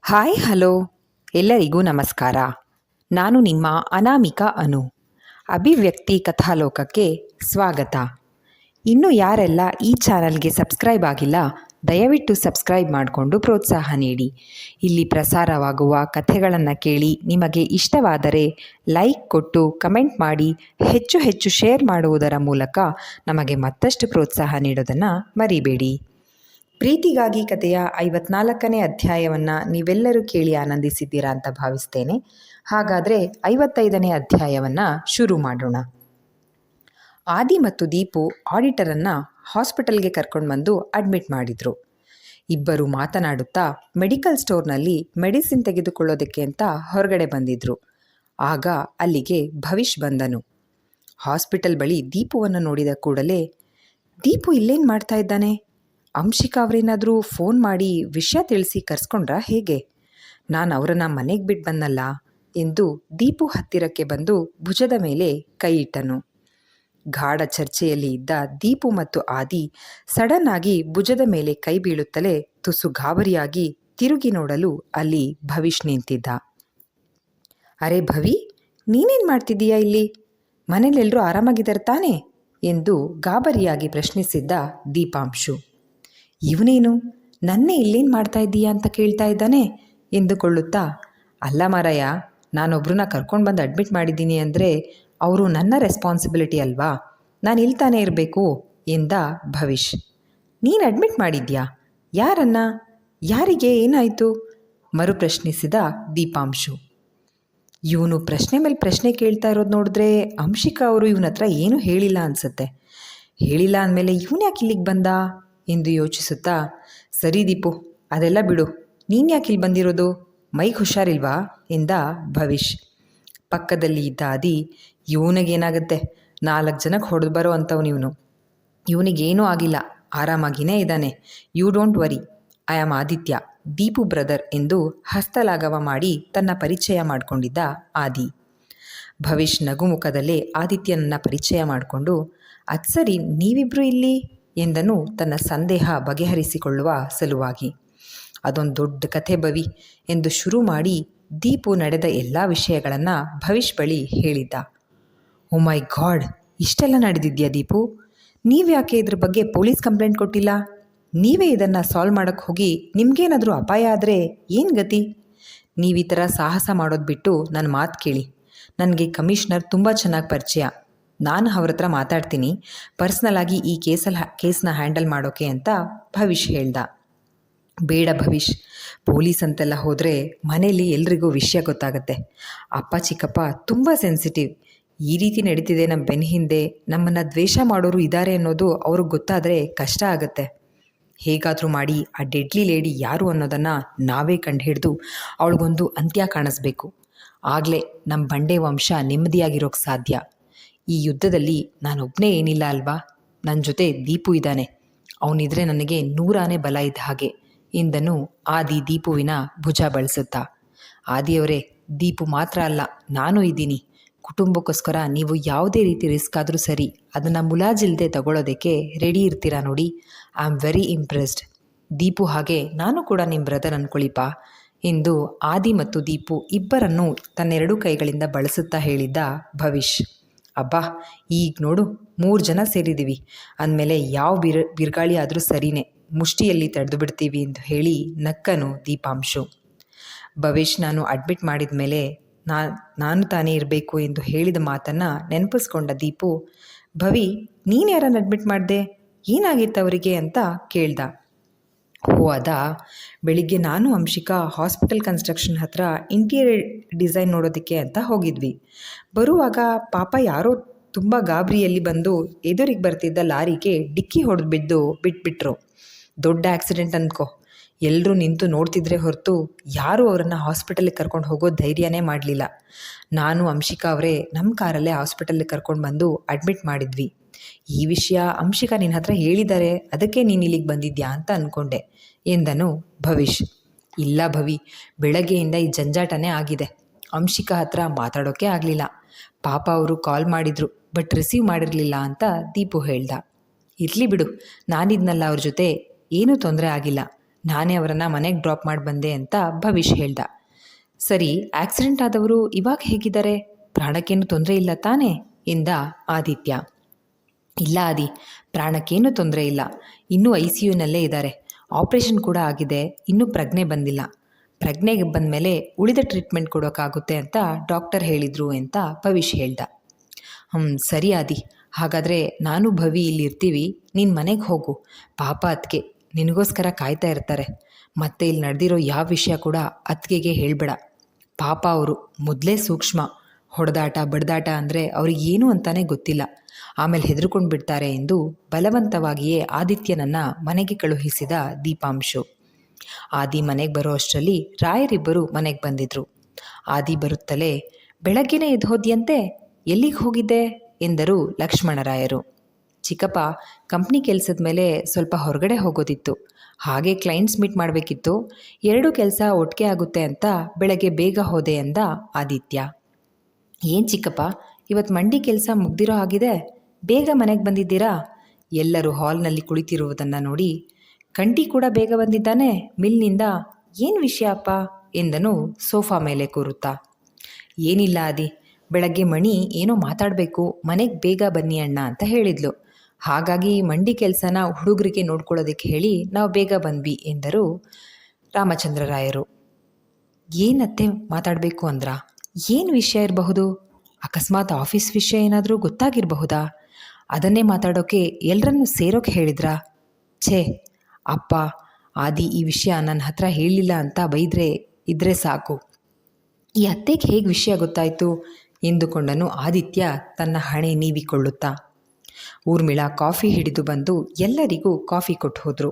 Hi hello ಎಲ್ಲರಿಗೂ ನಮಸ್ಕಾರ. ನಾನು ನಿಮ್ಮ ಅನಾಮಿಕಾ ಅನು. ಅಭಿವ್ಯಕ್ತಿ ಕಥಾಲೋಕಕ್ಕೆ ಸ್ವಾಗತ. ಇನ್ನೂ ಯಾರೆಲ್ಲ ಈ ಚಾನಲ್ಗೆ ಸಬ್ಸ್ಕ್ರೈಬ್ ಆಗಿಲ್ಲ, ದಯವಿಟ್ಟು ಸಬ್ಸ್ಕ್ರೈಬ್ ಮಾಡಿಕೊಂಡು ಪ್ರೋತ್ಸಾಹ ನೀಡಿ. ಇಲ್ಲಿ ಪ್ರಸಾರವಾಗುವ ಕಥೆಗಳನ್ನು ಕೇಳಿ ನಿಮಗೆ ಇಷ್ಟವಾದರೆ ಲೈಕ್ ಕೊಟ್ಟು ಕಮೆಂಟ್ ಮಾಡಿ ಹೆಚ್ಚು ಹೆಚ್ಚು ಶೇರ್ ಮಾಡುವುದರ ಮೂಲಕ ನಮಗೆ ಮತ್ತಷ್ಟು ಪ್ರೋತ್ಸಾಹ ನೀಡೋದನ್ನು ಮರಿಬೇಡಿ. ಪ್ರೀತಿಗಾಗಿ ಕಥೆಯ 54ನೇ ಅಧ್ಯಾಯವನ್ನು ನೀವೆಲ್ಲರೂ ಕೇಳಿ ಆನಂದಿಸಿದ್ದೀರಾ ಅಂತ ಭಾವಿಸ್ತೇನೆ. ಹಾಗಾದರೆ 55ನೇ ಅಧ್ಯಾಯವನ್ನು ಶುರು ಮಾಡೋಣ. ಆದಿ ಮತ್ತು ದೀಪು ಆಡಿಟರನ್ನು ಹಾಸ್ಪಿಟಲ್ಗೆ ಕರ್ಕೊಂಡು ಬಂದು ಅಡ್ಮಿಟ್ ಮಾಡಿದರು. ಇಬ್ಬರು ಮಾತನಾಡುತ್ತಾ ಮೆಡಿಕಲ್ ಸ್ಟೋರ್ನಲ್ಲಿ ಮೆಡಿಸಿನ್ ತೆಗೆದುಕೊಳ್ಳೋದಕ್ಕೆ ಅಂತ ಹೊರಗಡೆ ಬಂದಿದ್ದರು. ಆಗ ಅಲ್ಲಿಗೆ ಭವಿಷ್ ಬಂದನು. ಹಾಸ್ಪಿಟಲ್ ಬಳಿ ದೀಪುವನ್ನು ನೋಡಿದ ಕೂಡಲೇ, ದೀಪು ಇಲ್ಲೇನು ಮಾಡ್ತಾ ಇದ್ದಾನೆ? ಅಂಶಿಕಾ ಅವರೇನಾದರೂ ಫೋನ್ ಮಾಡಿ ವಿಷಯ ತಿಳಿಸಿ ಕರೆಸ್ಕೊಂಡ್ರಾ ಹೇಗೆ? ನಾನು ಅವರನ್ನು ಮನೆಗೆ ಬಿಟ್ಟು ಬಂದಲ್ಲ ಎಂದು ದೀಪು ಹತ್ತಿರಕ್ಕೆ ಬಂದು ಭುಜದ ಮೇಲೆ ಕೈ ಇಟ್ಟನು. ಗಾಢ ಚರ್ಚೆಯಲ್ಲಿ ಇದ್ದ ದೀಪು ಮತ್ತು ಆದಿ ಸಡನ್ ಆಗಿ ಭುಜದ ಮೇಲೆ ಕೈ ಬೀಳುತ್ತಲೇ ತುಸು ಗಾಬರಿಯಾಗಿ ತಿರುಗಿ ನೋಡಲು ಅಲ್ಲಿ ಭವಿಷ್ ನಿಂತಿದ್ದ. ಅರೆ ಭವಿ, ನೀನೇನು ಮಾಡ್ತಿದ್ದೀಯಾ ಇಲ್ಲಿ? ಮನೇಲೆಲ್ಲರೂ ಆರಾಮಾಗಿದ್ದಾರೆ ತಾನೇ ಎಂದು ಗಾಬರಿಯಾಗಿ ಪ್ರಶ್ನಿಸಿದ್ದ ದೀಪಾಂಶು. ಇವನೇನು ನನ್ನೇ ಇಲ್ಲೇನು ಮಾಡ್ತಾ ಇದ್ದೀಯಾ ಅಂತ ಕೇಳ್ತಾ ಇದ್ದಾನೆ ಎಂದುಕೊಳ್ಳುತ್ತಾ, ಅಲ್ಲ ಮಾರಾಯ, ನಾನೊಬ್ಬರನ್ನ ಕರ್ಕೊಂಡು ಬಂದು ಅಡ್ಮಿಟ್ ಮಾಡಿದ್ದೀನಿ ಅಂದರೆ ಅವರು ನನ್ನ ರೆಸ್ಪಾನ್ಸಿಬಿಲಿಟಿ ಅಲ್ವಾ, ನಾನು ಇಲ್ಲಿ ತಾನೇ ಇರಬೇಕು ಎಂದ ಭವಿಷ್. ನೀನು ಅಡ್ಮಿಟ್ ಮಾಡಿದ್ಯಾ? ಯಾರನ್ನ? ಯಾರಿಗೆ? ಏನಾಯಿತು? ಮರು ಪ್ರಶ್ನಿಸಿದ ದೀಪಾಂಶು. ಇವನು ಪ್ರಶ್ನೆ ಮೇಲೆ ಪ್ರಶ್ನೆ ಕೇಳ್ತಾ ಇರೋದು ನೋಡಿದ್ರೆ ಅಂಶಿಕಾ ಅವರು ಇವನ ಹತ್ರ ಏನೂ ಹೇಳಿಲ್ಲ ಅನಿಸುತ್ತೆ. ಹೇಳಿಲ್ಲ ಅಂದಮೇಲೆ ಇವನು ಯಾಕೆ ಇಲ್ಲಿಗೆ ಬಂದ ಎಂದು ಯೋಚಿಸುತ್ತಾ, ಸರಿ ದೀಪು, ಅದೆಲ್ಲ ಬಿಡು, ನೀನು ಯಾಕೆ ಇಲ್ಲಿ ಬಂದಿರೋದು? ಮೈಗೆ ಹುಷಾರಿಲ್ವಾ ಎಂದ ಭವಿಷ್. ಪಕ್ಕದಲ್ಲಿ ಇದ್ದ ಆದಿ, ಇವನಿಗೇನಾಗುತ್ತೆ, 4 ಜನಕ್ಕೆ ಹೊಡೆದು ಬರೋ ಅಂಥವ್ನು ಇವನು. ಇವನಿಗೇನೂ ಆಗಿಲ್ಲ, ಆರಾಮಾಗಿಯೇ ಇದ್ದಾನೆ. You don't worry, I am Aditya, Deepu brother ಎಂದು ಹಸ್ತಲಾಘವ ಮಾಡಿ ತನ್ನ ಪರಿಚಯ ಮಾಡಿಕೊಂಡಿದ್ದ ಆದಿ. ಭವಿಷ್ ನಗುಮುಖದಲ್ಲೇ ಆದಿತ್ಯನನ್ನು ಪರಿಚಯ ಮಾಡಿಕೊಂಡು, ಅದು ಸರಿ, ನೀವಿಬ್ಬರು ಇಲ್ಲಿ ಎಂದನು ತನ್ನ ಸಂದೇಹ ಬಗೆಹರಿಸಿಕೊಳ್ಳುವ ಸಲುವಾಗಿ. ಅದೊಂದು ದೊಡ್ಡ ಕಥೆ ಭವಿ ಎಂದು ಶುರು ಮಾಡಿ ದೀಪು ನಡೆದ ಎಲ್ಲ ವಿಷಯಗಳನ್ನು ಭವಿಷ್ ಬಳಿ ಹೇಳಿದ್ದ. ಓ ಮೈ ಗಾಡ್, ಇಷ್ಟೆಲ್ಲ ನಡೆದಿದ್ಯಾ ದೀಪು? ನೀವ್ಯಾಕೆ ಇದ್ರ ಬಗ್ಗೆ ಪೊಲೀಸ್ ಕಂಪ್ಲೇಂಟ್ ಕೊಟ್ಟಿಲ್ಲ? ನೀವೇ ಇದನ್ನು ಸಾಲ್ವ್ ಮಾಡೋಕ್ಕೆ ಹೋಗಿ ನಿಮಗೇನಾದರೂ ಅಪಾಯ ಆದರೆ ಏನು ಗತಿ? ನೀವು ಈ ಥರ ಸಾಹಸ ಮಾಡೋದು ಬಿಟ್ಟು ನನ್ನ ಮಾತು ಕೇಳಿ. ನನಗೆ ಕಮಿಷನರ್ ತುಂಬ ಚೆನ್ನಾಗಿ ಪರಿಚಯ. ನಾನು ಅವ್ರ ಹತ್ರ ಮಾತಾಡ್ತೀನಿ ಪರ್ಸ್ನಲಾಗಿ ಈ ಕೇಸ್ನ ಹ್ಯಾಂಡಲ್ ಮಾಡೋಕ್ಕೆ ಅಂತ ಭವಿಷ್ ಹೇಳ್ದ. ಬೇಡ ಭವಿಷ್, ಪೊಲೀಸ್ ಅಂತೆಲ್ಲ ಹೋದರೆ ಮನೇಲಿ ಎಲ್ರಿಗೂ ವಿಷಯ ಗೊತ್ತಾಗುತ್ತೆ. ಅಪ್ಪ ಚಿಕ್ಕಪ್ಪ ತುಂಬ ಸೆನ್ಸಿಟಿವ್. ಈ ರೀತಿ ನಡೀತಿದೆ ನಮ್ಮ ಬೆನ್ನ ಹಿಂದೆ, ನಮ್ಮನ್ನು ದ್ವೇಷ ಮಾಡೋರು ಇದ್ದಾರೆ ಅನ್ನೋದು ಅವ್ರಿಗೆ ಗೊತ್ತಾದರೆ ಕಷ್ಟ ಆಗುತ್ತೆ. ಹೇಗಾದರೂ ಮಾಡಿ ಆ ಡೆಡ್ಲಿ ಲೇಡಿ ಯಾರು ಅನ್ನೋದನ್ನು ನಾವೇ ಕಂಡುಹಿಡಿದು ಅವಳಿಗೊಂದು ಅಂತ್ಯ ಕಾಣಿಸ್ಬೇಕು. ಆಗಲೇ ನಮ್ಮ ಬಂಡೆ ವಂಶ ನೆಮ್ಮದಿಯಾಗಿರೋಕ್ಕೆ ಸಾಧ್ಯ. ಈ ಯುದ್ಧದಲ್ಲಿ ನಾನೊಬ್ಬನೇ ಏನಿಲ್ಲ ಅಲ್ವಾ, ನನ್ನ ಜೊತೆ ದೀಪು ಇದ್ದಾನೆ. ಅವನಿದ್ರೆ ನನಗೆ 100 ಆನೆ ಬಲ ಇದ್ದ ಹಾಗೆ ಎಂದನು ಆದಿ ದೀಪುವಿನ ಭುಜ ಬಳಸುತ್ತಾ. ಆದಿಯವರೇ, ದೀಪು ಮಾತ್ರ ಅಲ್ಲ, ನಾನು ಇದ್ದೀನಿ. ಕುಟುಂಬಕ್ಕೋಸ್ಕರ ನೀವು ಯಾವುದೇ ರೀತಿ ರಿಸ್ಕ್ ಆದರೂ ಸರಿ, ಅದನ್ನು ಮುಲಾಜಿಲ್ಲದೆ ತಗೊಳ್ಳೋದಕ್ಕೆ ರೆಡಿ ಇರ್ತೀರಾ ನೋಡಿ. I am very impressed. Deepu ಹಾಗೆ ನಾನು ಕೂಡ ನಿಮ್ಮ ಬ್ರದರ್ ಅಂದ್ಕೊಳ್ಳಿಪ್ಪ ಎಂದು ಆದಿ ಮತ್ತು ದೀಪು ಇಬ್ಬರನ್ನೂ ತನ್ನೆರಡೂ ಕೈಗಳಿಂದ ಬಳಸುತ್ತಾ ಹೇಳಿದ್ದ ಭವಿಷ್. ಅಬ್ಬಾ, ಈಗ ನೋಡು, 3 ಜನ ಸೇರಿದ್ದೀವಿ ಅಂದಮೇಲೆ ಯಾವ ಬಿರುಗಾಳಿ ಆದರೂ ಸರಿಯೇ, ಮುಷ್ಟಿಯಲ್ಲಿ ತಡೆದು ಬಿಡ್ತೀವಿ ಎಂದು ಹೇಳಿ ನಕ್ಕನು ದೀಪಾಂಶು. ಭವಿಷ್ ನಾನು ಅಡ್ಮಿಟ್ ಮಾಡಿದ ಮೇಲೆ ನಾನು ತಾನೇ ಇರಬೇಕು ಎಂದು ಹೇಳಿದ ಮಾತನ್ನು ನೆನಪಿಸ್ಕೊಂಡ ದೀಪು, ಭವಿ, ನೀನು ಯಾರನ್ನು ಅಡ್ಮಿಟ್ ಮಾಡಿದೆ? ಏನಾಗಿತ್ತು ಅವರಿಗೆ ಅಂತ ಕೇಳ್ದ. ಓ ಅದಾ, ಬೆಳಿಗ್ಗೆ ನಾನು ಅಂಶಿಕಾ ಹಾಸ್ಪಿಟಲ್ ಕನ್ಸ್ಟ್ರಕ್ಷನ್ ಹತ್ರ ಇಂಟೀರಿಯರ್ ಡಿಸೈನ್ ನೋಡೋದಕ್ಕೆ ಅಂತ ಹೋಗಿದ್ವಿ. ಬರುವಾಗ ಪಾಪ ಯಾರೋ ತುಂಬ ಗಾಬರಿಯಲ್ಲಿ ಬಂದು ಎದುರಿಗೆ ಬರ್ತಿದ್ದ ಲಾರಿಗೆ ಡಿಕ್ಕಿ ಹೊಡೆದು ಬಿಟ್ಬಿಟ್ರು. ದೊಡ್ಡ ಆಕ್ಸಿಡೆಂಟ್ ಅಂದ್ಕೋ. ಎಲ್ಲರೂ ನಿಂತು ನೋಡ್ತಿದ್ರೆ ಹೊರತು ಯಾರೂ ಅವರನ್ನು ಹಾಸ್ಪಿಟಲಿಗೆ ಕರ್ಕೊಂಡು ಹೋಗೋ ಧೈರ್ಯನೇ ಮಾಡಲಿಲ್ಲ. ನಾನು ಅಂಶಿಕಾ ಅವರೇ ನಮ್ಮ ಕಾರಲ್ಲೇ ಹಾಸ್ಪಿಟಲ್ಗೆ ಕರ್ಕೊಂಡು ಬಂದು ಅಡ್ಮಿಟ್ ಮಾಡಿದ್ವಿ. ಈ ವಿಷಯ ಅಂಶಿಕಾ ನಿನ್ನ ಹತ್ರ ಹೇಳಿದ್ದಾರೆ, ಅದಕ್ಕೆ ನೀನು ಇಲ್ಲಿಗೆ ಬಂದಿದ್ಯಾ ಅಂತ ಅಂದ್ಕೊಂಡೆ ಎಂದನು ಭವಿಷ್. ಇಲ್ಲ ಭವಿ, ಬೆಳಗ್ಗೆಯಿಂದ ಈ ಜಂಜಾಟನೇ ಆಗಿದೆ. ಅಂಶಿಕಾ ಹತ್ರ ಮಾತಾಡೋಕ್ಕೆ ಆಗಲಿಲ್ಲ. ಪಾಪ ಅವರು ಕಾಲ್ ಮಾಡಿದರು, ಬಟ್ ರಿಸೀವ್ ಮಾಡಿರಲಿಲ್ಲ ಅಂತ ದೀಪು ಹೇಳ್ದ. ಇರಲಿ ಬಿಡು, ನಾನಿದ್ನಲ್ಲ ಅವ್ರ ಜೊತೆ, ಏನೂ ತೊಂದರೆ ಆಗಿಲ್ಲ. ನಾನೇ ಅವರನ್ನು ಮನೆಗೆ ಡ್ರಾಪ್ ಮಾಡಿ ಬಂದೆ ಅಂತ ಭವಿಷ್ ಹೇಳ್ದ. ಸರಿ, ಆಕ್ಸಿಡೆಂಟ್ ಆದವರು ಇವಾಗ ಹೇಗಿದ್ದಾರೆ? ಪ್ರಾಣಕ್ಕೇನು ತೊಂದರೆ ಇಲ್ಲ ತಾನೇ ಎಂದ ಆದಿತ್ಯ. ಇಲ್ಲ ಆದಿ, ಪ್ರಾಣಕ್ಕೇನು ತೊಂದರೆ ಇಲ್ಲ, ಇನ್ನೂ ICUನಲ್ಲೇ ಇದ್ದಾರೆ. ಆಪ್ರೇಷನ್ ಕೂಡ ಆಗಿದೆ, ಇನ್ನೂ ಪ್ರಜ್ಞೆ ಬಂದಿಲ್ಲ. ಪ್ರಜ್ಞೆಗೆ ಬಂದ ಮೇಲೆ ಉಳಿದ ಟ್ರೀಟ್ಮೆಂಟ್ ಕೊಡೋಕ್ಕಾಗುತ್ತೆ ಅಂತ ಡಾಕ್ಟರ್ ಹೇಳಿದರು ಅಂತ ಭವಿಷ್ ಹೇಳ್ದ. ಸರಿ ಆದಿ, ಹಾಗಾದರೆ ನಾನು ಭವಿ ಇಲ್ಲಿ ಇರ್ತೀವಿ, ನೀನು ಮನೆಗೆ ಹೋಗು. ಪಾಪ ಅತ್ತಿಗೆ ನಿನಗೋಸ್ಕರ ಕಾಯ್ತಾ ಇರ್ತಾರೆ. ಮತ್ತೆ ಇಲ್ಲಿ ನಡೆದಿರೋ ಯಾವ ವಿಷಯ ಕೂಡ ಅತ್ತಿಗೆಗೆ ಹೇಳಬೇಡ. ಪಾಪ ಅವರು ಮೊದಲೇ ಸೂಕ್ಷ್ಮ, ಹೊಡೆದಾಟ ಬಡ್ದಾಟ ಅಂದರೆ ಅವ್ರಿಗೇನು ಅಂತಾನೆ ಗೊತ್ತಿಲ್ಲ, ಆಮೇಲೆ ಹೆದರ್ಕೊಂಡು ಬಿಡ್ತಾರೆ ಎಂದು ಬಲವಂತವಾಗಿಯೇ ಆದಿತ್ಯನನ್ನು ಮನೆಗೆ ಕಳುಹಿಸಿದ ದೀಪಾಂಶು. ಆದಿ ಮನೆಗೆ ಬರೋ ಅಷ್ಟರಲ್ಲಿ ರಾಯರಿಬ್ಬರು ಮನೆಗೆ ಬಂದಿದ್ರು. ಆದಿ ಬರುತ್ತಲೇ, ಬೆಳಗ್ಗೆನೇ ಎದ್ದು ಹೋದ್ಯಂತೆ, ಎಲ್ಲಿಗೆ ಹೋಗಿದ್ದೆ ಎಂದರು ಲಕ್ಷ್ಮಣರಾಯರು. ಚಿಕ್ಕಪ್ಪ, ಕಂಪ್ನಿ ಕೆಲಸದ ಮೇಲೆ ಸ್ವಲ್ಪ ಹೊರಗಡೆ ಹೋಗೋದಿತ್ತು, ಹಾಗೆ ಕ್ಲೈಂಟ್ಸ್ ಮೀಟ್ ಮಾಡಬೇಕಿತ್ತು, 2 ಕೆಲಸ ಒಟ್ಟಿಗೆ ಆಗುತ್ತೆ ಅಂತ ಬೆಳಗ್ಗೆ ಬೇಗ ಹೋದೆ ಎಂದ ಆದಿತ್ಯ. ಏನು ಚಿಕ್ಕಪ್ಪ, ಇವತ್ತು ಮಂಡಿ ಕೆಲಸ ಮುಗ್ದಿರೋ ಆಗಿದೆ, ಬೇಗ ಮನೆಗೆ ಬಂದಿದ್ದೀರಾ? ಎಲ್ಲರೂ ಹಾಲ್ನಲ್ಲಿ ಕುಳಿತಿರುವುದನ್ನು ನೋಡಿ, ಕಂಟಿ ಕೂಡ ಬೇಗ ಬಂದಿದ್ದಾನೆ ಮಿಲ್ನಿಂದ, ಏನು ವಿಷಯ ಅಪ್ಪ ಎಂದನು ಸೋಫಾ ಮೇಲೆ ಕೂರುತ್ತಾ. ಏನಿಲ್ಲ ಆದಿ, ಬೆಳಗ್ಗೆ ಮಣಿ ಏನೋ ಮಾತಾಡಬೇಕು, ಮನೆಗೆ ಬೇಗ ಬನ್ನಿ ಅಣ್ಣ ಅಂತ ಹೇಳಿದ್ಲು, ಹಾಗಾಗಿ ಮಂಡಿ ಕೆಲಸನ ಹುಡುಗರಿಗೆ ನೋಡ್ಕೊಳ್ಳೋದಕ್ಕೆ ಹೇಳಿ ನಾವು ಬೇಗ ಬಂದ್ವಿ ಎಂದರು ರಾಮಚಂದ್ರರಾಯರು. ಏನತ್ತೆ ಮಾತಾಡಬೇಕು ಅಂದ್ರ? ಏನು ವಿಷಯ ಇರಬಹುದು? ಅಕಸ್ಮಾತ್ ಆಫೀಸ್ ವಿಷಯ ಏನಾದರೂ ಗೊತ್ತಾಗಿರಬಹುದಾ? ಅದನ್ನೇ ಮಾತಾಡೋಕ್ಕೆ ಎಲ್ಲರನ್ನೂ ಸೇರೋಕೆ ಹೇಳಿದ್ರಾ? ಛೇ ಅಪ್ಪ, ಆದಿ ಈ ವಿಷಯ ನನ್ನ ಹತ್ರ ಹೇಳಿಲ್ಲ ಅಂತ ಇದ್ರೆ ಸಾಕು. ಈ ಅತ್ತೆಗೆ ಹೇಗೆ ವಿಷಯ ಗೊತ್ತಾಯಿತು ಎಂದುಕೊಂಡನು ಆದಿತ್ಯ ತನ್ನ ಹಣೆ ನೀವಿಕೊಳ್ಳುತ್ತಾ. ಊರ್ಮಿಳಾ ಕಾಫಿ ಹಿಡಿದು ಬಂದು ಎಲ್ಲರಿಗೂ ಕಾಫಿ ಕೊಟ್ಟು ಹೋದರು.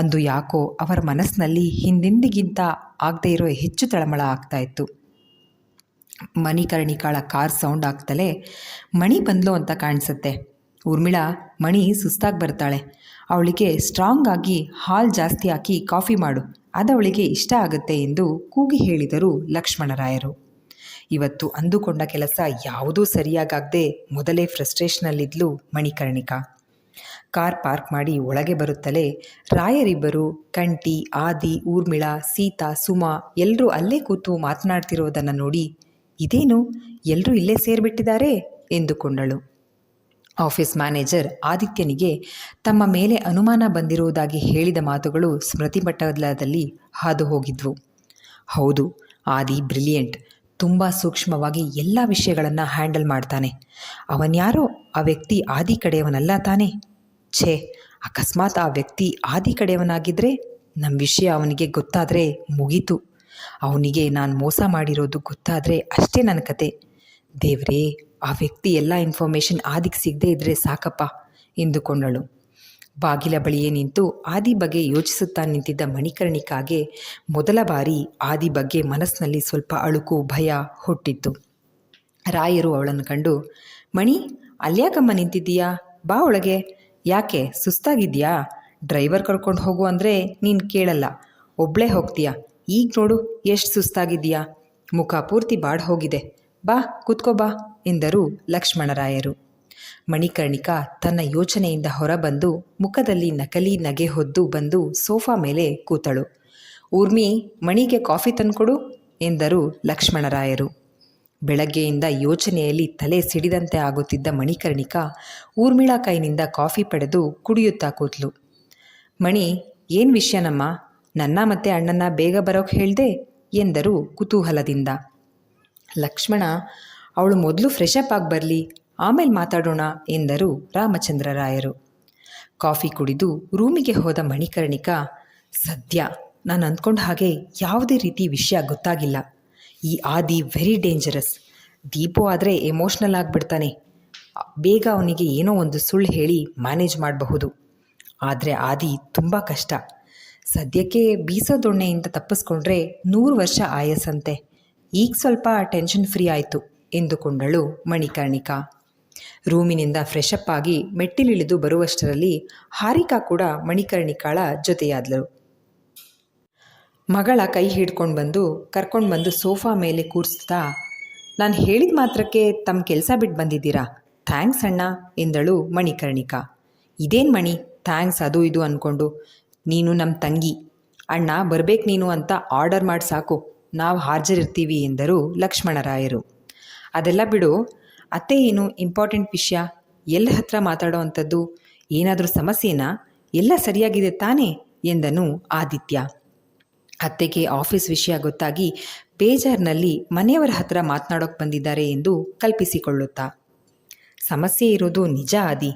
ಅಂದು ಯಾಕೋ ಅವರ ಮನಸ್ಸಿನಲ್ಲಿ ಹಿಂದೆಂದಿಗಿಂತ ಆಗದೇ ಇರೋ ಹೆಚ್ಚು ತಳಮಳ ಆಗ್ತಾಯಿತ್ತು. ಮಣಿಕರ್ಣಿಕಾಳ ಕಾರ್ ಸೌಂಡ್ ಆಗ್ತಲೇ ಮಣಿ ಬಂದ್ಲು ಅಂತ ಕಾಣಿಸುತ್ತೆ. ಊರ್ಮಿಳಾ, ಮಣಿ ಸುಸ್ತಾಗಿ ಬರ್ತಾಳೆ, ಅವಳಿಗೆ ಸ್ಟ್ರಾಂಗ್ ಆಗಿ ಹಾಲು ಜಾಸ್ತಿ ಹಾಕಿ ಕಾಫಿ ಮಾಡು, ಅದವಳಿಗೆ ಇಷ್ಟ ಆಗುತ್ತೆ ಎಂದು ಕೂಗಿ ಹೇಳಿದರು ಲಕ್ಷ್ಮಣರಾಯರು. ಇವತ್ತು ಅಂದುಕೊಂಡ ಕೆಲಸ ಯಾವುದೂ ಸರಿಯಾಗದೆ ಮೊದಲೇ ಫ್ರಸ್ಟ್ರೇಷನಲ್ಲಿದ್ಲು ಮಣಿಕರ್ಣಿಕಾ. ಕಾರ್ ಪಾರ್ಕ್ ಮಾಡಿ ಒಳಗೆ ಬರುತ್ತಲೇ ರಾಯರಿಬ್ಬರು, ಕಂಟಿ, ಆದಿ, ಊರ್ಮಿಳಾ, ಸೀತಾ, ಸುಮಾ ಎಲ್ಲರೂ ಅಲ್ಲೇ ಕೂತು ಮಾತನಾಡ್ತಿರೋದನ್ನು ನೋಡಿ, ಇದೇನು ಎಲ್ಲರೂ ಇಲ್ಲೇ ಸೇರಿಬಿಟ್ಟಿದ್ದಾರೆ ಎಂದುಕೊಂಡಳು. ಆಫೀಸ್ ಮ್ಯಾನೇಜರ್ ಆದಿತ್ಯನಿಗೆ ತಮ್ಮ ಮೇಲೆ ಅನುಮಾನ ಬಂದಿರುವುದಾಗಿ ಹೇಳಿದ ಮಾತುಗಳು ಸ್ಮೃತಿಪಟಲದಲ್ಲಿ ಹಾದು ಹೋಗಿದ್ವು. ಹೌದು, ಆದಿ ಬ್ರಿಲಿಯಂಟ್, ತುಂಬ ಸೂಕ್ಷ್ಮವಾಗಿ ಎಲ್ಲ ವಿಷಯಗಳನ್ನು ಹ್ಯಾಂಡಲ್ ಮಾಡ್ತಾನೆ. ಅವನ್ಯಾರೋ ಆ ವ್ಯಕ್ತಿ ಆದಿ ಕಡೆಯವನಲ್ಲ ತಾನೆ? ಛೇ, ಅಕಸ್ಮಾತ್ ಆ ವ್ಯಕ್ತಿ ಆದಿ ಕಡೆಯವನಾಗಿದ್ದರೆ ನಮ್ಮ ವಿಷಯ ಅವನಿಗೆ ಗೊತ್ತಾದರೆ ಮುಗೀತು. ಅವನಿಗೆ ನಾನು ಮೋಸ ಮಾಡಿರೋದು ಗೊತ್ತಾದರೆ ಅಷ್ಟೇ ನನ್ನ ಕತೆ. ದೇವ್ರೇ, ಆ ವ್ಯಕ್ತಿ ಎಲ್ಲ ಇನ್ಫಾರ್ಮೇಷನ್ ಆದಿಗೆ ಸಿಗದೆ ಇದ್ದರೆ ಸಾಕಪ್ಪ ಎಂದುಕೊಂಡಳು. ಬಾಗಿಲ ಬಳಿಯೇ ನಿಂತು ಆದಿ ಬಗ್ಗೆ ಯೋಚಿಸುತ್ತಾ ನಿಂತಿದ್ದ ಮಣಿಕರ್ಣಿಕಾಗೆ ಮೊದಲ ಬಾರಿ ಆದಿ ಬಗ್ಗೆ ಮನಸ್ಸಿನಲ್ಲಿ ಸ್ವಲ್ಪ ಅಳುಕು ಭಯ ಹುಟ್ಟಿತ್ತು. ರಾಯರು ಅವಳನ್ನು ಕಂಡು, ಮಣಿ ಅಲ್ಯಾಕಮ್ಮ ನಿಂತಿದ್ದೀಯಾ, ಬಾ ಒಳಗೆ, ಯಾಕೆ ಸುಸ್ತಾಗಿದ್ಯಾ? ಡ್ರೈವರ್ ಕರ್ಕೊಂಡು ಹೋಗು ಅಂದರೆ ನೀನು ಕೇಳಲ್ಲ, ಒಬ್ಬಳೇ ಹೋಗ್ತೀಯಾ? ಈಗ ನೋಡು ಎಷ್ಟು ಸುಸ್ತಾಗಿದ್ದೀಯಾ, ಮುಖ ಪೂರ್ತಿ ಬಾಡ್ ಹೋಗಿದೆ, ಬಾ ಕೂತ್ಕೋ ಬಾ ಎಂದರು ಲಕ್ಷ್ಮಣರಾಯರು. ಮಣಿಕರ್ಣಿಕಾ ತನ್ನ ಯೋಚನೆಯಿಂದ ಹೊರಬಂದು ಮುಖದಲ್ಲಿ ನಕಲಿ ನಗೆ ಹೊದ್ದು ಬಂದು ಸೋಫಾ ಮೇಲೆ ಕೂತಳು. ಊರ್ಮಿ, ಮಣಿಗೆ ಕಾಫಿ ತಂದುಕೊಡು ಎಂದರು ಲಕ್ಷ್ಮಣರಾಯರು. ಬೆಳಗ್ಗೆಯಿಂದ ಯೋಚನೆಯಲ್ಲಿ ತಲೆ ಸಿಡಿದಂತೆ ಆಗುತ್ತಿದ್ದ ಮಣಿಕರ್ಣಿಕಾ ಊರ್ಮಿಳಾ ಕೈನಿಂದ ಕಾಫಿ ಪಡೆದು ಕುಡಿಯುತ್ತಾ ಕೂತ್ಲು. ಮಣಿ, ಏನು ವಿಷಯನಮ್ಮ, ನನ್ನ ಮತ್ತೆ ಅಣ್ಣನ ಬೇಗ ಬರೋಕ್ಕೆ ಹೇಳ್ದೆ ಎಂದರು ಕುತೂಹಲದಿಂದ. ಲಕ್ಷ್ಮಣ, ಅವಳು ಮೊದಲು ಫ್ರೆಶ್ ಅಪ್ ಆಗಿ ಬರಲಿ, ಆಮೇಲೆ ಮಾತಾಡೋಣ ಎಂದರು ರಾಮಚಂದ್ರರಾಯರು. ಕಾಫಿ ಕುಡಿದು ರೂಮಿಗೆ ಹೋದ ಮಣಿಕರ್ಣಿಕಾ, ಸದ್ಯ ನಾನು ಅಂದ್ಕೊಂಡ ಹಾಗೆ ಯಾವುದೇ ರೀತಿ ವಿಷಯ ಗೊತ್ತಾಗಿಲ್ಲ. ಈ ಆದಿ ವೆರಿ ಡೇಂಜರಸ್. ದೀಪು ಆದರೆ ಎಮೋಷ್ನಲ್ ಆಗಿಬಿಡ್ತಾನೆ, ಬೇಗ ಅವನಿಗೆ ಏನೋ ಒಂದು ಸುಳ್ಳು ಹೇಳಿ ಮ್ಯಾನೇಜ್ ಮಾಡಬಹುದು. ಆದರೆ ಆದಿ ತುಂಬ ಕಷ್ಟ. ಸದ್ಯಕ್ಕೆ ಬೀಸೋದೊಣ್ಣೆಯಿಂದ ತಪ್ಪಿಸ್ಕೊಂಡ್ರೆ 100 ವರ್ಷ ಆಯಸ್ಸಂತೆ. ಈಗ ಸ್ವಲ್ಪ ಟೆನ್ಷನ್ ಫ್ರೀ ಆಯಿತು ಎಂದುಕೊಂಡಳು ಮಣಿಕರ್ಣಿಕಾ. ರೂಮಿನಿಂದ ಫ್ರೆಶ್ ಅಪ್ ಆಗಿ ಮೆಟ್ಟಿಲಿಳಿದು ಬರುವಷ್ಟರಲ್ಲಿ ಹಾರಿಕಾ ಕೂಡ ಮಣಿಕರ್ಣಿಕಾಳ ಜೊತೆಯಾದಳು. ಮಗಳ ಕೈ ಹಿಡ್ಕೊಂಡು ಕರ್ಕೊಂಡು ಬಂದು ಸೋಫಾ ಮೇಲೆ ಕೂರಿಸ್ತಾ, ನಾನು ಹೇಳಿದ ಮಾತ್ರಕ್ಕೆ ತಮ್ಮ ಕೆಲಸ ಬಿಟ್ಟು ಬಂದಿದ್ದೀರಾ, ಥ್ಯಾಂಕ್ಸ್ ಅಣ್ಣ ಎಂದಳು ಮಣಿಕರ್ಣಿಕಾ. ಇದೇನು ಮಣಿ ಥ್ಯಾಂಕ್ಸ್ ಅದು ಇದು ಅಂದ್ಕೊಂಡು, ನೀನು ನಮ್ಮ ತಂಗಿ, ಅಣ್ಣ ಬರ್ಬೇಕು ನೀನು ಅಂತ ಆರ್ಡರ್ ಮಾಡಿ ಸಾಕು, ನಾವು ಹಾಜರಿರ್ತೀವಿ ಎಂದರು ಲಕ್ಷ್ಮಣರಾಯರು. ಅದೆಲ್ಲ ಬಿಡು, ಅತ್ತೆ ಏನು ಇಂಪಾರ್ಟೆಂಟ್ ವಿಷಯ, ಎಲ್ಲ ಹತ್ರ ಮಾತಾಡೋ ಅಂಥದ್ದು, ಏನಾದರೂ ಸಮಸ್ಯೆನಾ? ಎಲ್ಲ ಸರಿಯಾಗಿದೆ ತಾನೇ ಎಂದನು ಆದಿತ್ಯ. ಅತ್ತೆಗೆ ಆಫೀಸ್ ವಿಷಯ ಗೊತ್ತಾಗಿ ಬೇಜಾರಿನಲ್ಲಿ ಮನೆಯವರ ಹತ್ರ ಮಾತನಾಡೋಕೆ ಬಂದಿದ್ದಾರೆ ಎಂದು ಕಲ್ಪಿಸಿಕೊಳ್ಳುತ್ತಾ. ಸಮಸ್ಯೆ ಇರೋದು ನಿಜ ಆದಿ,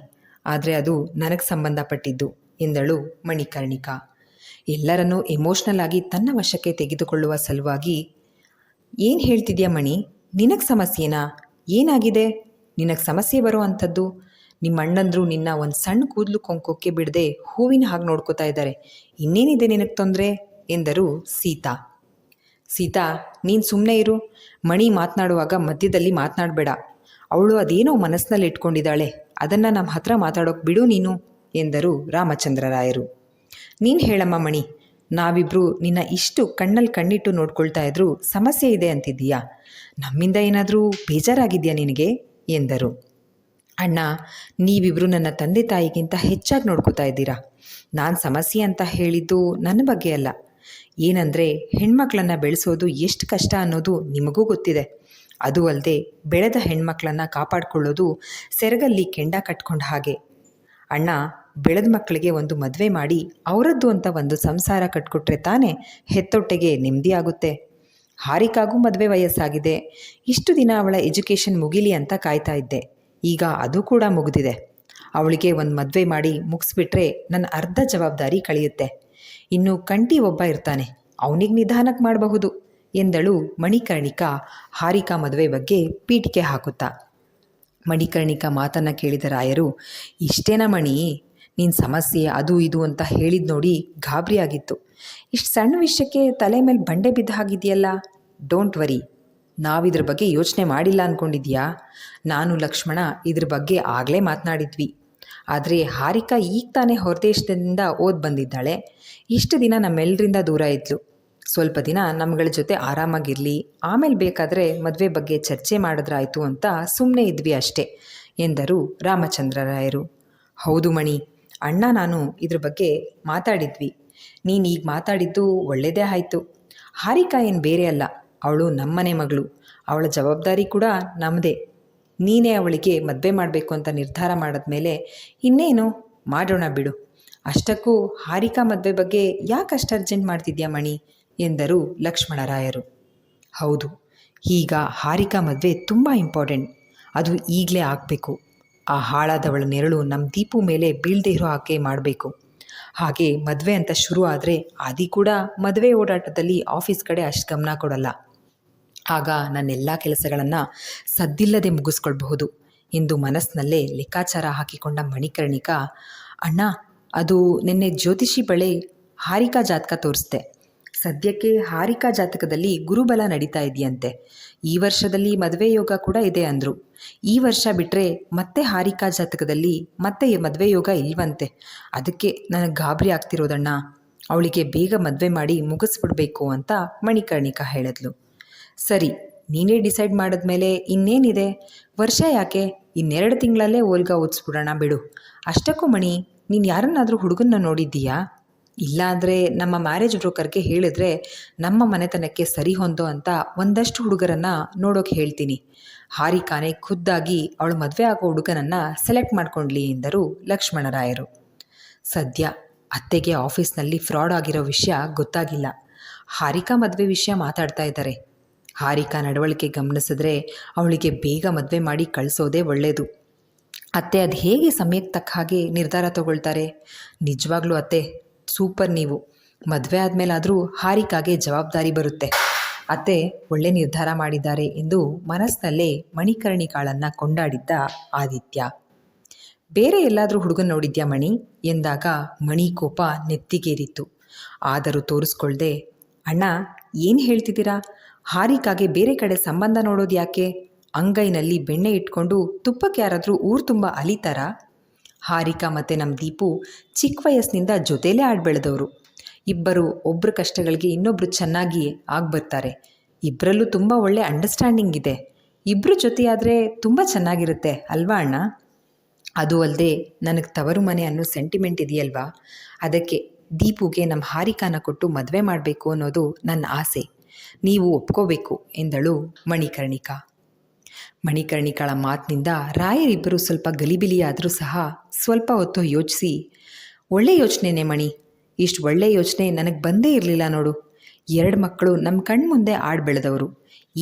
ಆದರೆ ಅದು ನನಗೆ ಸಂಬಂಧಪಟ್ಟಿದ್ದು ಎಂದಳು ಮಣಿಕರ್ಣಿಕಾ. ಎಲ್ಲರನ್ನೂ ಎಮೋಷ್ನಲ್ ಆಗಿ ತನ್ನ ವಶಕ್ಕೆ ತೆಗೆದುಕೊಳ್ಳುವ ಸಲುವಾಗಿ. ಏನು ಹೇಳ್ತಿದ್ಯಾ ಮಣಿ, ನಿನಗೆ ಸಮಸ್ಯೆನಾ? ಏನಾಗಿದೆ? ನಿನಗೆ ಸಮಸ್ಯೆ ಬರೋ ಅಂಥದ್ದು? ನಿಮ್ಮ ಅಣ್ಣಂದ್ರು ನಿನ್ನ ಒಂದು ಸಣ್ಣ ಕೂದಲು ಕೊಂಕೋಕ್ಕೆ ಬಿಡದೆ ಹೂವಿನ ಹಾಗೆ ನೋಡ್ಕೋತಾ ಇದ್ದಾರೆ, ಇನ್ನೇನಿದೆ ನಿನಗೆ ತೊಂದರೆ ಎಂದರು ಸೀತಾ. ಸೀತಾ, ನೀನು ಸುಮ್ಮನೆ ಇರು. ಮಣಿ ಮಾತನಾಡುವಾಗ ಮಧ್ಯದಲ್ಲಿ ಮಾತನಾಡಬೇಡ. ಅವಳು ಅದೇನೋ ಮನಸ್ಸಿನಲ್ಲಿ ಇಟ್ಕೊಂಡಿದ್ದಾಳೆ, ಅದನ್ನು ನಮ್ಮ ಹತ್ರ ಮಾತಾಡೋಕೆ ಬಿಡು ನೀನು ಎಂದರು ರಾಮಚಂದ್ರರಾಯರು. ನೀನು ಹೇಳಮ್ಮ ಮಣಿ, ನಾವಿಬ್ಬರು ನಿನ್ನ ಇಷ್ಟು ಕಣ್ಣಲ್ಲಿ ಕಣ್ಣಿಟ್ಟು ನೋಡ್ಕೊಳ್ತಾ ಇದ್ರು ಸಮಸ್ಯೆ ಇದೆ ಅಂತಿದ್ದೀಯಾ? ನಮ್ಮಿಂದ ಏನಾದರೂ ಬೇಜಾರಾಗಿದೆಯಾ ನಿನಗೆ ಎಂದರು. ಅಣ್ಣ, ನೀವಿಬ್ಬರು ನನ್ನ ತಂದೆ ತಾಯಿಗಿಂತ ಹೆಚ್ಚಾಗಿ ನೋಡ್ಕೋತಾ ಇದ್ದೀರಾ. ನಾನು ಸಮಸ್ಯೆ ಅಂತ ಹೇಳಿದ್ದು ನನ್ನ ಬಗ್ಗೆ ಅಲ್ಲ. ಏನಂದರೆ, ಹೆಣ್ಮಕ್ಳನ್ನು ಬೆಳೆಸೋದು ಎಷ್ಟು ಕಷ್ಟ ಅನ್ನೋದು ನಿಮಗೂ ಗೊತ್ತಿದೆ. ಅದು ಅಲ್ಲದೆ ಬೆಳೆದ ಹೆಣ್ಮಕ್ಳನ್ನು ಕಾಪಾಡಿಕೊಳ್ಳೋದು ಸೆರಗಲ್ಲಿ ಕೆಂಡ ಕಟ್ಕೊಂಡ ಹಾಗೆ. ಅಣ್ಣ, ಬೆಳೆದ ಮಕ್ಕಳಿಗೆ ಒಂದು ಮದುವೆ ಮಾಡಿ ಅವರದ್ದು ಅಂತ ಒಂದು ಸಂಸಾರ ಕಟ್ಕೊಟ್ರೆ ತಾನೇ ಹೆತ್ತೊಟ್ಟೆಗೆ ನೆಮ್ಮದಿ ಆಗುತ್ತೆ. ಹಾರಿಕಾಗೂ ಮದುವೆ ವಯಸ್ಸಾಗಿದೆ. ಇಷ್ಟು ದಿನ ಅವಳ ಎಜುಕೇಷನ್ ಮುಗಿಲಿ ಅಂತ ಕಾಯ್ತಾ ಇದ್ದೆ. ಈಗ ಅದು ಕೂಡ ಮುಗಿದಿದೆ. ಅವಳಿಗೆ ಒಂದು ಮದುವೆ ಮಾಡಿ ಮುಗಿಸ್ಬಿಟ್ರೆ ನನ್ನ ಅರ್ಧ ಜವಾಬ್ದಾರಿ ಕಳೆಯುತ್ತೆ. ಇನ್ನು ಕಂಠಿ ಒಬ್ಬ ಇರ್ತಾನೆ, ಅವನಿಗೆ ನಿಧಾನಕ್ಕೆ ಮಾಡಬಹುದು ಎಂದಳು ಮಣಿಕರ್ಣಿಕಾ ಹಾರಿಕಾ ಮದುವೆ ಬಗ್ಗೆ ಪೀಠಿಕೆ ಹಾಕುತ್ತಾ. ಮಣಿಕರ್ಣಿಕಾ ಮಾತನ್ನು ಕೇಳಿದ ರಾಯರು, ಇಷ್ಟೇನಾ ಮಣಿ, ನಿನ್ನ ಸಮಸ್ಯೆ ಅದು ಇದು ಅಂತ ಹೇಳಿದ ನೋಡಿ ಗಾಬರಿ ಆಗಿತ್ತು. ಇಷ್ಟು ಸಣ್ಣ ವಿಷಯಕ್ಕೆ ತಲೆ ಮೇಲೆ ಬಂಡೆ ಬಿದ್ದ ಹಾಗಿದೆಯಲ್ಲ. ಡೋಂಟ್ ವರಿ, ನಾವಿದ್ರ ಬಗ್ಗೆ ಯೋಚನೆ ಮಾಡಿಲ್ಲ ಅಂದ್ಕೊಂಡಿದ್ಯಾ? ನಾನು ಲಕ್ಷ್ಮಣ ಇದ್ರ ಬಗ್ಗೆ ಆಗಲೇ ಮಾತನಾಡಿದ್ವಿ. ಆದರೆ ಹಾರಿಕಾ ಈಗ ತಾನೇ ಹೊರದೇಶದಿಂದ ಓದಿ ಬಂದಿದ್ದಾಳೆ. ಇಷ್ಟು ದಿನ ನಮ್ಮೆಲ್ಲರಿಂದ ದೂರ ಇದ್ಲು. ಸ್ವಲ್ಪ ದಿನ ನಮ್ಗಳ ಜೊತೆ ಆರಾಮಾಗಿರಲಿ, ಆಮೇಲೆ ಬೇಕಾದರೆ ಮದುವೆ ಬಗ್ಗೆ ಚರ್ಚೆ ಮಾಡಿದ್ರಾಯ್ತು ಅಂತ ಸುಮ್ಮನೆ ಇದ್ವಿ ಅಷ್ಟೇ ಎಂದರು ರಾಮಚಂದ್ರರಾಯರು. ಹೌದು ಮಣಿ, ಅಣ್ಣ ನಾನು ಇದ್ರ ಬಗ್ಗೆ ಮಾತಾಡಿದ್ವಿ. ನೀನು ಈಗ ಮಾತಾಡಿದ್ದು ಒಳ್ಳೆಯದೇ ಆಯಿತು. ಹಾರಿಕಾ ಏನು ಬೇರೆ ಅಲ್ಲ, ಅವಳು ನಮ್ಮನೆ ಮಗಳು. ಅವಳ ಜವಾಬ್ದಾರಿ ಕೂಡ ನಮ್ಮದೇ. ನೀನೇ ಅವಳಿಗೆ ಮದುವೆ ಮಾಡಬೇಕು ಅಂತ ನಿರ್ಧಾರ ಮಾಡಿದ್ಮೇಲೆ ಇನ್ನೇನು ಮಾಡೋಣ ಬಿಡು. ಅಷ್ಟಕ್ಕೂ ಹಾರಿಕಾ ಮದುವೆ ಬಗ್ಗೆ ಯಾಕಷ್ಟು ಅರ್ಜೆಂಟ್ ಮಾಡ್ತಿದ್ಯಾ ಮಣಿ ಎಂದರು ಲಕ್ಷ್ಮಣರಾಯರು. ಹೌದು, ಈಗ ಹಾರಿಕಾ ಮದುವೆ ತುಂಬ ಇಂಪಾರ್ಟೆಂಟ್. ಅದು ಈಗಲೇ ಆಗಬೇಕು. ಆ ಹಾಳಾದವಳ ನೆರಳು ನಮ್ಮ ದೀಪು ಮೇಲೆ ಬೀಳದೇ ಇರೋ ಹಾಗೆ ಮಾಡಬೇಕು. ಹಾಗೆ ಮದುವೆ ಅಂತ ಶುರು ಆದರೆ ಆದಿ ಕೂಡ ಮದುವೆ ಓಡಾಟದಲ್ಲಿ ಆಫೀಸ್ ಕಡೆ ಅಷ್ಟು ಗಮನ ಕೊಡಲ್ಲ. ಆಗ ನನ್ನೆಲ್ಲ ಕೆಲಸಗಳನ್ನು ಸದ್ದಿಲ್ಲದೆ ಮುಗಿಸ್ಕೊಳ್ಬಹುದು ಎಂದು ಮನಸ್ಸಿನಲ್ಲೇ ಲೆಕ್ಕಾಚಾರ ಹಾಕಿಕೊಂಡ ಮಣಿಕರ್ಣಿಕಾ, ಅಣ್ಣ ಅದು ನಿನ್ನೆ ಜ್ಯೋತಿಷಿ ಬಳಿ ಹಾರಿಕಾ ಜಾತಕ ತೋರಿಸ್ದೆ. ಸದ್ಯಕ್ಕೆ ಹಾರಿಕಾ ಜಾತಕದಲ್ಲಿ ಗುರುಬಲ ನಡೀತಾ ಇದೆಯಂತೆ. ಈ ವರ್ಷದಲ್ಲಿ ಮದುವೆ ಯೋಗ ಕೂಡ ಇದೆ ಅಂದರು. ಈ ವರ್ಷ ಬಿಟ್ಟರೆ ಮತ್ತೆ ಹಾರಿಕಾ ಜಾತಕದಲ್ಲಿ ಮತ್ತೆ ಮದುವೆ ಯೋಗ ಇಲ್ವಂತೆ. ಅದಕ್ಕೆ ನನಗೆ ಗಾಬರಿ ಆಗ್ತಿರೋದಣ್ಣ. ಅವಳಿಗೆ ಬೇಗ ಮದುವೆ ಮಾಡಿ ಮುಗಿಸ್ಬಿಡ್ಬೇಕು ಅಂತ ಮಣಿಕರ್ಣಿಕಾ ಹೇಳಿದ್ಲು. ಸರಿ, ನೀನೇ ಡಿಸೈಡ್ ಮಾಡಿದ್ಮೇಲೆ ಇನ್ನೇನಿದೆ, ವರ್ಷ ಯಾಕೆ, 2 ತಿಂಗಳಲ್ಲೇ ಓಲ್ಗ ಓದಿಸ್ಬಿಡೋಣ ಬಿಡು. ಅಷ್ಟಕ್ಕೂ ಮಣಿ, ನೀನು ಯಾರನ್ನಾದರೂ ಹುಡುಗನ್ನ ನೋಡಿದ್ದೀಯಾ? ಇಲ್ಲ ಅಂದರೆ ನಮ್ಮ ಮ್ಯಾರೇಜ್ ಬ್ರೋಕರ್ಗೆ ಹೇಳಿದ್ರೆ ನಮ್ಮ ಮನೆತನಕ್ಕೆ ಸರಿ ಹೊಂದೋ ಅಂತ ಒಂದಷ್ಟು ಹುಡುಗರನ್ನು ನೋಡೋಕೆ ಹೇಳ್ತೀನಿ. ಹಾರಿಕಾನೆ ಖುದ್ದಾಗಿ ಅವಳು ಮದುವೆ ಆಗೋ ಹುಡುಗನನ್ನು ಸೆಲೆಕ್ಟ್ ಮಾಡ್ಕೊಂಡ್ಲಿ ಎಂದರು ಲಕ್ಷ್ಮಣರಾಯರು. ಸದ್ಯ ಅತ್ತೆಗೆ ಆಫೀಸ್ನಲ್ಲಿ ಫ್ರಾಡ್ ಆಗಿರೋ ವಿಷಯ ಗೊತ್ತಾಗಿಲ್ಲ. ಹಾರಿಕಾ ಮದುವೆ ವಿಷಯ ಮಾತಾಡ್ತಾ ಇದ್ದಾರೆ. ಹಾರಿಕಾ ನಡವಳಿಕೆ ಗಮನಿಸಿದ್ರೆ ಅವಳಿಗೆ ಬೇಗ ಮದುವೆ ಮಾಡಿ ಕಳಿಸೋದೇ ಒಳ್ಳೆಯದು. ಅತ್ತೆ ಅದು ಹೇಗೆ ಸಮಯಕ್ಕೆ ತಕ್ಕ ಹಾಗೆ ನಿರ್ಧಾರ ತಗೊಳ್ತಾರೆ? ನಿಜವಾಗ್ಲೂ ಅತ್ತೆ ಸೂಪರ್ ನೀವು. ಮದುವೆ ಆದಮೇಲಾದರೂ ಹಾರಿಕಾಗೆ ಜವಾಬ್ದಾರಿ ಬರುತ್ತೆ. ಅತ್ತೆ ಒಳ್ಳೆ ನಿರ್ಧಾರ ಮಾಡಿದ್ದಾರೆ ಎಂದು ಮನಸ್ಸಿನಲ್ಲೇ ಮಣಿಕರ್ಣಿಕಾಳನ್ನು ಕೊಂಡಾಡಿದ್ದ ಆದಿತ್ಯ. ಬೇರೆ ಎಲ್ಲಾದರೂ ಹುಡುಗನ ನೋಡಿದ್ಯಾ ಮಣಿ ಎಂದಾಗ ಮಣಿ ಕೋಪ ನೆತ್ತಿಗೇರಿತ್ತು. ಆದರೂ ತೋರಿಸ್ಕೊಳ್ದೆ, ಅಣ್ಣ ಏನು ಹೇಳ್ತಿದ್ದೀರಾ? ಹಾರಿಕಾಗೆ ಬೇರೆ ಕಡೆ ಸಂಬಂಧ ನೋಡೋದು ಯಾಕೆ? ಅಂಗೈನಲ್ಲಿ ಬೆಣ್ಣೆ ಇಟ್ಕೊಂಡು ತುಪ್ಪಕ್ಕೆ ಯಾರಾದರೂ ಊರು ತುಂಬ ಅಲಿತಾರಾ? ಹಾರಿಕಾ ಮತ್ತು ನಮ್ಮ ದೀಪು ಚಿಕ್ಕ ವಯಸ್ಸಿನಿಂದ ಜೊತೆಲೇ ಆಡ್ಬೆಳೆದವರು. ಇಬ್ಬರು ಒಬ್ಬರ ಕಷ್ಟಗಳಿಗೆ ಇನ್ನೊಬ್ಬರು ಚೆನ್ನಾಗಿ ಆಗ್ಬರ್ತಾರೆ. ಇಬ್ಬರಲ್ಲೂ ತುಂಬ ಒಳ್ಳೆ ಅಂಡರ್ಸ್ಟ್ಯಾಂಡಿಂಗ್ ಇದೆ. ಇಬ್ಬರು ಜೊತೆಯಾದರೆ ತುಂಬ ಚೆನ್ನಾಗಿರುತ್ತೆ ಅಲ್ವಾ ಅಣ್ಣ? ಅದು ಅಲ್ಲದೆ ನನಗೆ ತವರು ಮನೆ ಅನ್ನೋ ಸೆಂಟಿಮೆಂಟ್ ಇದೆಯಲ್ವಾ, ಅದಕ್ಕೆ ದೀಪುಗೆ ನಮ್ಮ ಹಾರಿಕಾನ ಕೊಟ್ಟು ಮದುವೆ ಮಾಡಬೇಕು ಅನ್ನೋದು ನನ್ನ ಆಸೆ. ನೀವು ಒಪ್ಕೋಬೇಕು ಎಂದಳು ಮಣಿಕರ್ಣಿಕಾ. ಮಣಿಕರ್ಣಿಕಾಳ ಮಾತಿನಿಂದ ರಾಯರಿಬ್ಬರು ಸ್ವಲ್ಪ ಗಲಿಬಿಲಿಯಾದರೂ ಸಹ ಸ್ವಲ್ಪ ಹೊತ್ತು ಯೋಚಿಸಿ, ಒಳ್ಳೆ ಯೋಚನೆನೇ ಮಣಿ, ಇಷ್ಟು ಒಳ್ಳೆ ಯೋಚನೆ ನನಗೆ ಬಂದೇ ಇರಲಿಲ್ಲ ನೋಡು. 2 ಮಕ್ಕಳು ನಮ್ಮ ಕಣ್ಮುಂದೆ ಬೆಳೆದವರು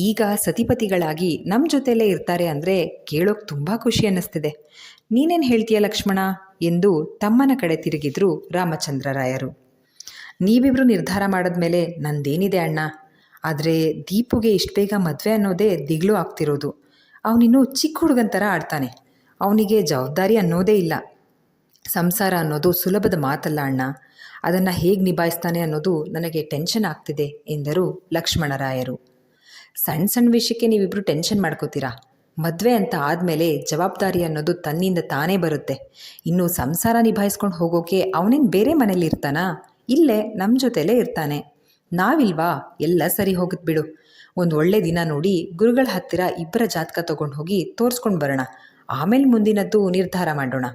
ಈಗ ಸತಿಪತಿಗಳಾಗಿ ನಮ್ಮ ಜೊತೆಲೇ ಇರ್ತಾರೆ ಅಂದರೆ ಕೇಳೋಕೆ ತುಂಬ ಖುಷಿ ಅನ್ನಿಸ್ತಿದೆ. ನೀನೇನು ಹೇಳ್ತೀಯ ಲಕ್ಷ್ಮಣ ಎಂದು ತಮ್ಮನ ಕಡೆ ತಿರುಗಿದ್ರು ರಾಮಚಂದ್ರರಾಯರು. ನೀವಿಬ್ಬರು ನಿರ್ಧಾರ ಮಾಡಿದ್ಮೇಲೆ ನಂದೇನಿದೆ ಅಣ್ಣ, ಆದರೆ ದೀಪುಗೆ ಇಷ್ಟು ಬೇಗ ಮದುವೆ ಅನ್ನೋದೇ ದಿಗ್ಲು ಆಗ್ತಿರೋದು. ಅವನಿನ್ನೂ ಚಿಕ್ಕ ಹುಡುಗನ ಥರ ಆಡ್ತಾನೆ. ಅವನಿಗೆ ಜವಾಬ್ದಾರಿ ಅನ್ನೋದೇ ಇಲ್ಲ. ಸಂಸಾರ ಅನ್ನೋದು ಸುಲಭದ ಮಾತಲ್ಲ ಅಣ್ಣ, ಅದನ್ನು ಹೇಗೆ ನಿಭಾಯಿಸ್ತಾನೆ ಅನ್ನೋದು ನನಗೆ ಟೆನ್ಷನ್ ಆಗ್ತಿದೆ ಎಂದರು ಲಕ್ಷ್ಮಣರಾಯರು. ಸಣ್ಣ ಸಣ್ಣ ವಿಷಯಕ್ಕೆ ನೀವಿಬ್ಬರು ಟೆನ್ಷನ್ ಮಾಡ್ಕೋತೀರಾ. ಮದುವೆ ಅಂತ ಆದಮೇಲೆ ಜವಾಬ್ದಾರಿ ಅನ್ನೋದು ತನ್ನಿಂದ ತಾನೇ ಬರುತ್ತೆ. ಇನ್ನು ಸಂಸಾರ ನಿಭಾಯಿಸ್ಕೊಂಡು ಹೋಗೋಕೆ ಅವನೇನು ಬೇರೆ ಮನೇಲಿ ಇರ್ತಾನಾ? ಇಲ್ಲೇ ನಮ್ಮ ಜೊತೆಲೇ ಇರ್ತಾನೆ. ನಾವಿಲ್ವಾ, ಎಲ್ಲ ಸರಿ ಹೋಗುತ್ತೆ ಬಿಡು. ಒಂದು ಒಳ್ಳೆ ದಿನ ನೋಡಿ ಗುರುಗಳ ಹತ್ತಿರ ಇಬ್ಬರ ಜಾತಕ ತೊಗೊಂಡು ಹೋಗಿ ತೋರಿಸ್ಕೊಂಡು ಬರೋಣ. ಆಮೇಲೆ ಮುಂದಿನದ್ದು ನಿರ್ಧಾರ ಮಾಡೋಣ.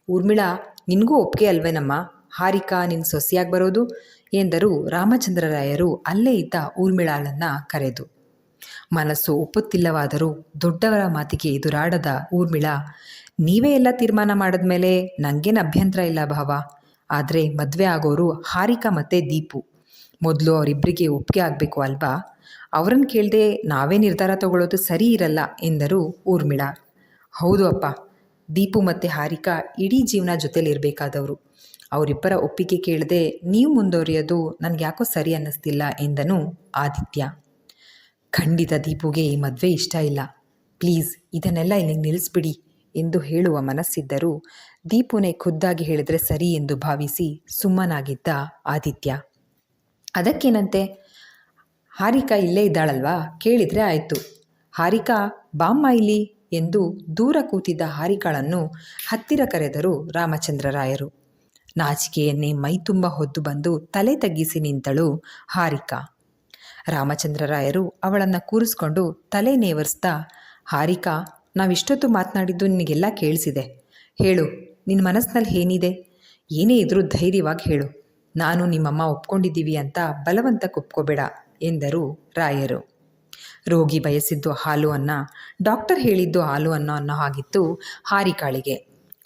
ಊರ್ಮಿಳಾ, ನಿನಗೂ ಒಪ್ಪಿಗೆ ಅಲ್ವೇನಮ್ಮ ಹಾರಿಕಾ ನಿನ್ನ ಸೊಸೆಯಾಗಿ ಬರೋದು ಎಂದರು ರಾಮಚಂದ್ರರಾಯರು ಅಲ್ಲೇ ಇದ್ದ ಊರ್ಮಿಳಾಳನ್ನು ಕರೆದು. ಮನಸ್ಸು ಒಪ್ಪುತ್ತಿಲ್ಲವಾದರೂ ದೊಡ್ಡವರ ಮಾತಿಗೆ ಎದುರಾಡದ ಊರ್ಮಿಳಾ, ನೀವೇ ಎಲ್ಲ ತೀರ್ಮಾನ ಮಾಡಿದ್ಮೇಲೆ ನನಗೇನು ಅಭ್ಯಂತರ ಇಲ್ಲ ಭಾವ. ಆದರೆ ಮದುವೆ ಆಗೋರು ಹಾರಿಕಾ ಮತ್ತು ದೀಪು. ಮೊದಲು ಅವರಿಬ್ಬರಿಗೆ ಒಪ್ಪಿಗೆ ಆಗಬೇಕು ಅಲ್ವಾ? ಅವರನ್ನು ಕೇಳದೆ ನಾವೇ ನಿರ್ಧಾರ ತಗೊಳ್ಳೋದು ಸರಿ ಇರಲ್ಲ ಎಂದರು ಊರ್ಮಿಳಾ. ಹೌದು ಅಪ್ಪ, ದೀಪು ಮತ್ತು ಹಾರಿಕಾ ಇಡೀ ಜೀವನ ಜೊತೆಲಿರಬೇಕಾದವರು. ಅವರಿಬ್ಬರ ಒಪ್ಪಿಗೆ ಕೇಳದೆ ನೀವು ಮುಂದುವರಿಯೋದು ನನಗೆ ಯಾಕೋ ಸರಿ ಅನ್ನಿಸ್ತಿಲ್ಲ ಎಂದನು ಆದಿತ್ಯ. ಖಂಡಿತ ದೀಪುಗೆ ಈ ಮದುವೆ ಇಷ್ಟ ಇಲ್ಲ. ಪ್ಲೀಸ್ ಇದನ್ನೆಲ್ಲ ಇಲ್ಲಿಗೆ ನಿಲ್ಲಿಸ್ಬಿಡಿ ಎಂದು ಹೇಳುವ ಮನಸ್ಸಿದ್ದರೂ ದೀಪುನೇ ಖುದ್ದಾಗಿ ಹೇಳಿದರೆ ಸರಿ ಎಂದು ಭಾವಿಸಿ ಸುಮ್ಮನಾಗಿದ್ದ ಆದಿತ್ಯ. ಅದಕ್ಕೇನಂತೆ, ಹಾರಿಕಾ ಇಲ್ಲೇ ಇದ್ದಾಳಲ್ವಾ, ಕೇಳಿದರೆ ಆಯಿತು. ಹಾರಿಕಾ ಬಾಮ್ಮ ಇಲ್ಲಿ ಎಂದು ದೂರ ಕೂತಿದ್ದ ಹಾರಿಕಾಳನ್ನು ಹತ್ತಿರ ಕರೆದರು ರಾಮಚಂದ್ರರಾಯರು. ನಾಚಿಕೆಯನ್ನೇ ಮೈತುಂಬ ಹೊದ್ದು ಬಂದು ತಲೆ ತಗ್ಗಿಸಿ ನಿಂತಳು ಹಾರಿಕಾ. ರಾಮಚಂದ್ರರಾಯರು ಅವಳನ್ನು ಕೂರಿಸ್ಕೊಂಡು ತಲೆ ನೇವರಿಸ್ತಾ, ಹಾರಿಕಾ, ನಾವಿಷ್ಟೊತ್ತು ಮಾತನಾಡಿದ್ದು ನಿನಗೆಲ್ಲ ಕೇಳಿಸಿದೆ. ಹೇಳು, ನಿನ್ನ ಮನಸ್ಸಿನಲ್ಲಿ ಏನಿದೆ? ಏನೇ ಇದ್ರೂ ಧೈರ್ಯವಾಗಿ ಹೇಳು. ನಾನು ನಿಮ್ಮಮ್ಮ ಒಪ್ಕೊಂಡಿದ್ದೀವಿ ಅಂತ ಬಲವಂತಕ್ಕೆ ಒಪ್ಕೋಬೇಡ ಎಂದರು ರಾಯರು. ರೋಗಿ ಬಯಸಿದ್ದು ಹಾಲು ಅನ್ನ, ಡಾಕ್ಟರ್ ಹೇಳಿದ್ದು ಹಾಲು ಅನ್ನೋ ಹಾಗಿತ್ತು ಹಾರಿಕಾಳಿಗೆ.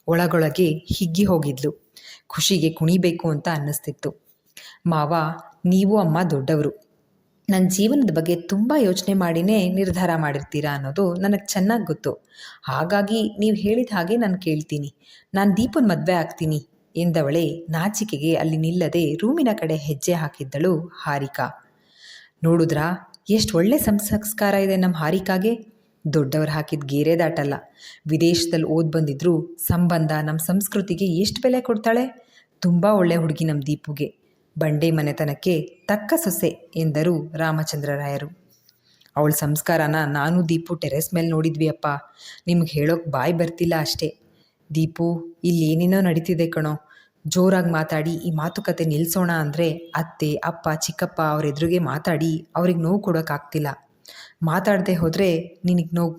ಒಳಗೊಳಗೆ ಹಿಗ್ಗಿ ಹೋಗಿದ್ಲು. ಖುಷಿಗೆ ಕುಣಿಬೇಕು ಅಂತ ಅನ್ನಿಸ್ತಿತ್ತು. ಮಾವ, ನೀವು ಅಮ್ಮ ದೊಡ್ಡವರು. ನನ್ನ ಜೀವನದ ಬಗ್ಗೆ ತುಂಬ ಯೋಚನೆ ಮಾಡಿನೇ ನಿರ್ಧಾರ ಮಾಡಿರ್ತೀರಾ ಅನ್ನೋದು ನನಗೆ ಚೆನ್ನಾಗಿ ಗೊತ್ತು. ಹಾಗಾಗಿ ನೀವು ಹೇಳಿದ ಹಾಗೆ ನಾನು ಕೇಳ್ತೀನಿ. ನಾನು ದೀಪನ ಮದುವೆ ಆಗ್ತೀನಿ ಎಂದವಳೇ ನಾಚಿಕೆಗೆ ಅಲ್ಲಿ ನಿಲ್ಲದೆ ರೂಮಿನ ಕಡೆ ಹೆಜ್ಜೆ ಹಾಕಿದ್ದಳು ಹಾರಿಕಾ. ನೋಡಿದ್ರಾ, ಎಷ್ಟು ಒಳ್ಳೆ ಸಂಸ್ಕಾರ ಇದೆ ನಮ್ಮ ಹಾರಿಕಾಗೆ. ದೊಡ್ಡವರು ಹಾಕಿದ ಗೇರೆ ದಾಟಲ್ಲ. ವಿದೇಶದಲ್ಲಿ ಓದಿ ಬಂದಿದ್ರು ಸಂಬಂಧ ನಮ್ಮ ಸಂಸ್ಕೃತಿಗೆ ಎಷ್ಟು ಬೆಲೆ ಕೊಡ್ತಾಳೆ. ತುಂಬ ಒಳ್ಳೆ ಹುಡುಗಿ ನಮ್ಮ ದೀಪುಗೆ. ಬಂಡೆ ಮನೆತನಕ್ಕೆ ತಕ್ಕ ಸೊಸೆ ಎಂದರು ರಾಮಚಂದ್ರರಾಯರು. ಅವಳ ಸಂಸ್ಕಾರನ ನಾನು ದೀಪು ಟೆರೆಸ್ ಮೇಲೆ ನೋಡಿದ್ವಿ ಅಪ್ಪ. ನಿಮ್ಗೆ ಹೇಳೋಕೆ ಬಾಯಿ ಬರ್ತಿಲ್ಲ ಅಷ್ಟೇ. ದೀಪು, ಇಲ್ಲಿ ಏನೇನೋ ನಡೀತಿದೆ ಕಣೋ. ಜೋರಾಗಿ ಮಾತಾಡಿ ಈ ಮಾತುಕತೆ ನಿಲ್ಲಿಸೋಣ ಅಂದರೆ ಅತ್ತೆ, ಅಪ್ಪ, ಚಿಕ್ಕಪ್ಪ ಅವ್ರ ಎದುರಿಗೆ ಮಾತಾಡಿ ಅವ್ರಿಗೆ ನೋವು ಕೊಡೋಕ್ಕಾಗ್ತಿಲ್ಲ. ಮಾತಾಡದೆ ಹೋದರೆ ನಿನಗೆ ನೋವು.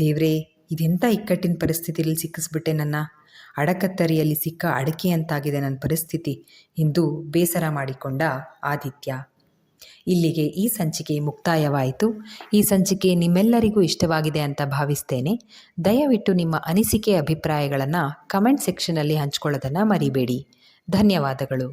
ದೇವ್ರೇ, ಇದೆಂಥ ಇಕ್ಕಟ್ಟಿನ ಪರಿಸ್ಥಿತಿಯಲ್ಲಿ ಸಿಕ್ಕಿಸ್ಬಿಟ್ಟೆ ನನ್ನ. ಅಡಕತ್ತರಿಯಲ್ಲಿ ಸಿಕ್ಕ ಅಡಕೆ ಅಂತಾಗಿದೆ ನನ್ನ ಪರಿಸ್ಥಿತಿ ಎಂದು ಬೇಸರ ಮಾಡಿಕೊಂಡ ಆದಿತ್ಯ. ಇಲ್ಲಿಗೆ ಈ ಸಂಚಿಕೆ ಮುಕ್ತಾಯವಾಯಿತು. ಈ ಸಂಚಿಕೆ ನಿಮ್ಮೆಲ್ಲರಿಗೂ ಇಷ್ಟವಾಗಿದೆ ಅಂತ ಭಾವಿಸ್ತೇನೆ. ದಯವಿಟ್ಟು ನಿಮ್ಮ ಅನಿಸಿಕೆ ಅಭಿಪ್ರಾಯಗಳನ್ನು ಕಮೆಂಟ್ ಸೆಕ್ಷನಲ್ಲಿ ಹಂಚ್ಕೊಳ್ಳೋದನ್ನು ಮರಿಬೇಡಿ. ಧನ್ಯವಾದಗಳು.